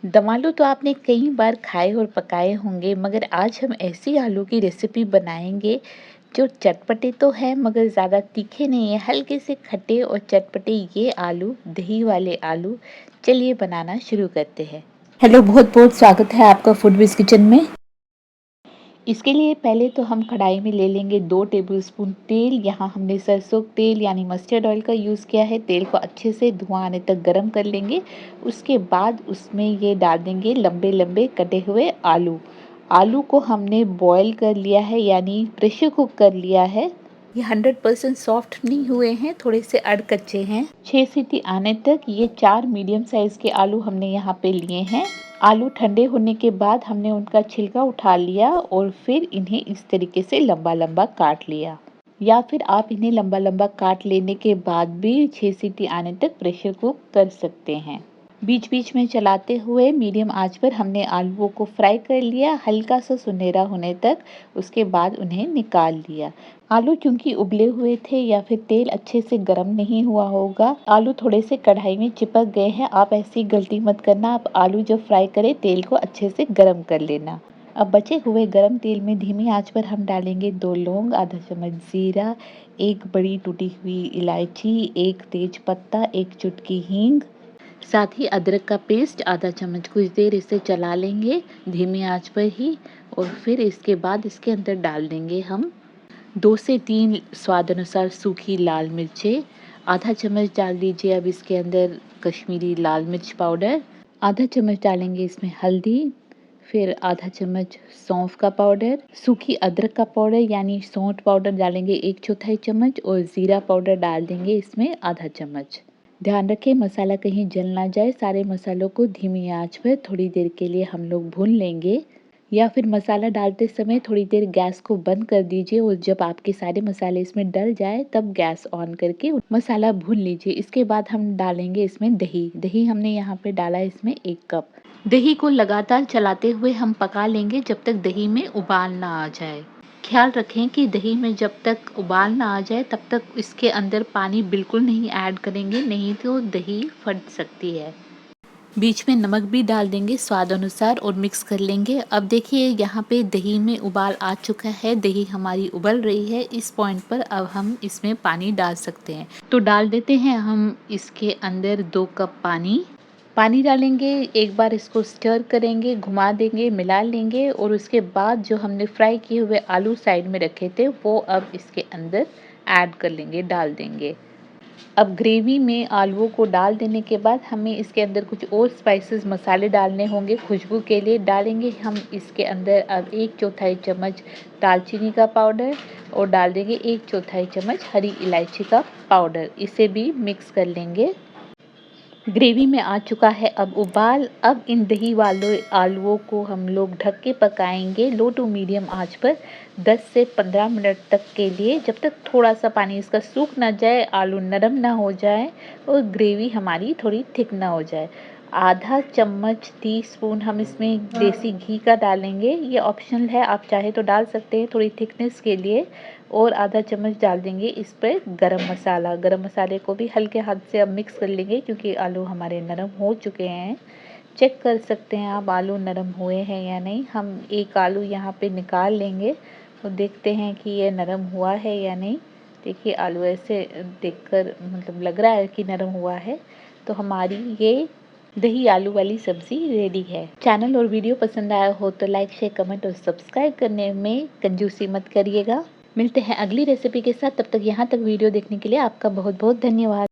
दम आलू तो आपने कई बार खाए और पकाए होंगे, मगर आज हम ऐसी आलू की रेसिपी बनाएंगे जो चटपटे तो है मगर ज़्यादा तीखे नहीं है, हल्के से खट्टे और चटपटे ये आलू, दही वाले आलू। चलिए बनाना शुरू करते हैं। हेलो, बहुत बहुत स्वागत है आपका फूडविज किचन में। इसके लिए पहले तो हम कढ़ाई में ले लेंगे 2 टेबलस्पून तेल। यहाँ हमने सरसों तेल यानी मस्टर्ड ऑयल का यूज़ किया है। तेल को अच्छे से धुआं आने तक गरम कर लेंगे। उसके बाद उसमें ये डाल देंगे लंबे लंबे कटे हुए आलू। आलू को हमने बॉईल कर लिया है यानी प्रेशर कुक कर लिया है। ये 100% सॉफ्ट नहीं हुए हैं, थोड़े से अड़ कच्चे हैं। 6 सीटी आने तक ये 4 मीडियम साइज के आलू हमने यहाँ पे लिए हैं। आलू ठंडे होने के बाद हमने उनका छिलका उठा लिया और फिर इन्हें इस तरीके से लंबा लंबा काट लिया, या फिर आप इन्हें लंबा लंबा काट लेने के बाद भी 6 सीटी आने तक प्रेशर कुक कर सकते हैं। बीच बीच में चलाते हुए मीडियम आंच पर हमने आलूओं को फ्राई कर लिया, हल्का सा सुनहरा होने तक। उसके बाद उन्हें निकाल लिया। आलू क्योंकि उबले हुए थे या फिर तेल अच्छे से गर्म नहीं हुआ होगा, आलू थोड़े से कढ़ाई में चिपक गए हैं। आप ऐसी गलती मत करना। आप आलू जब फ्राई करें तेल को अच्छे से गर्म कर लेना। अब बचे हुए गरम तेल में धीमी आंच पर हम डालेंगे 2 लौंग, आधा चम्मच जीरा, 1 बड़ी टूटी हुई इलायची, 1 तेज पत्ता, 1 चुटकी हींग, साथ ही अदरक का पेस्ट आधा चम्मच। कुछ देर इसे चला लेंगे धीमी आंच पर ही, और फिर इसके बाद इसके अंदर डाल देंगे हम 2 से 3 स्वाद अनुसार सूखी लाल मिर्चें। आधा चम्मच डाल दीजिए अब इसके अंदर कश्मीरी लाल मिर्च पाउडर। आधा चम्मच डालेंगे इसमें हल्दी। फिर आधा चम्मच सौंफ का पाउडर, सूखी अदरक का पाउडर यानी सौंठ पाउडर डालेंगे 1/4 चम्मच, और ज़ीरा पाउडर डाल देंगे इसमें आधा चम्मच। ध्यान रखें मसाला कहीं जल ना जाए। सारे मसालों को धीमी आंच पर थोड़ी देर के लिए हम लोग भून लेंगे, या फिर मसाला डालते समय थोड़ी देर गैस को बंद कर दीजिए, और जब आपके सारे मसाले इसमें डल जाए तब गैस ऑन करके मसाला भून लीजिए। इसके बाद हम डालेंगे इसमें दही। दही हमने यहाँ पे डाला इसमें 1 कप। दही को लगातार चलाते हुए हम पका लेंगे जब तक दही में उबाल ना आ जाए। ख्याल रखें कि दही में जब तक उबाल ना आ जाए तब तक इसके अंदर पानी बिल्कुल नहीं ऐड करेंगे, नहीं तो दही फट सकती है। बीच में नमक भी डाल देंगे स्वाद अनुसार और मिक्स कर लेंगे। अब देखिए यहाँ पे दही में उबाल आ चुका है, दही हमारी उबल रही है। इस पॉइंट पर अब हम इसमें पानी डाल सकते हैं, तो डाल देते हैं हम इसके अंदर 2 कप पानी। पानी डालेंगे, एक बार इसको स्टर करेंगे, घुमा देंगे, मिला लेंगे, और उसके बाद जो हमने फ्राई किए हुए आलू साइड में रखे थे वो अब इसके अंदर ऐड कर लेंगे, डाल देंगे। अब ग्रेवी में आलूओं को डाल देने के बाद हमें इसके अंदर कुछ और स्पाइसेस मसाले डालने होंगे खुशबू के लिए। डालेंगे हम इसके अंदर अब 1/4 चम्मच दालचीनी का पाउडर, और डाल देंगे 1/4 चम्मच हरी इलायची का पाउडर। इसे भी मिक्स कर लेंगे। ग्रेवी में आ चुका है अब उबाल। अब इन दही वाले आलूओं को हम लोग ढक के पकाएंगे लो टू मीडियम आंच पर 10 से 15 मिनट तक के लिए, जब तक थोड़ा सा पानी इसका सूख ना जाए, आलू नरम ना हो जाए और ग्रेवी हमारी थोड़ी थिक ना हो जाए। आधा चम्मच टीस्पून हम इसमें देसी घी का डालेंगे। ये ऑप्शनल है, आप चाहे तो डाल सकते हैं थोड़ी थिकनेस के लिए। और आधा चम्मच डाल देंगे इस पर गरम मसाला। गरम मसाले को भी हल्के हाथ से अब मिक्स कर लेंगे क्योंकि आलू हमारे नरम हो चुके हैं। चेक कर सकते हैं आप आलू नरम हुए हैं या नहीं। हम एक आलू यहाँ पे निकाल लेंगे और देखते हैं कि ये नरम हुआ है या नहीं। देखिए आलू ऐसे देखकर मतलब लग रहा है कि नरम हुआ है। तो हमारी ये दही आलू वाली सब्जी रेडी है। चैनल और वीडियो पसंद आया हो तो लाइक शेयर कमेंट और सब्सक्राइब करने में कंजूसी मत करिएगा। मिलते हैं अगली रेसिपी के साथ, तब तक यहाँ तक वीडियो देखने के लिए आपका बहुत बहुत धन्यवाद।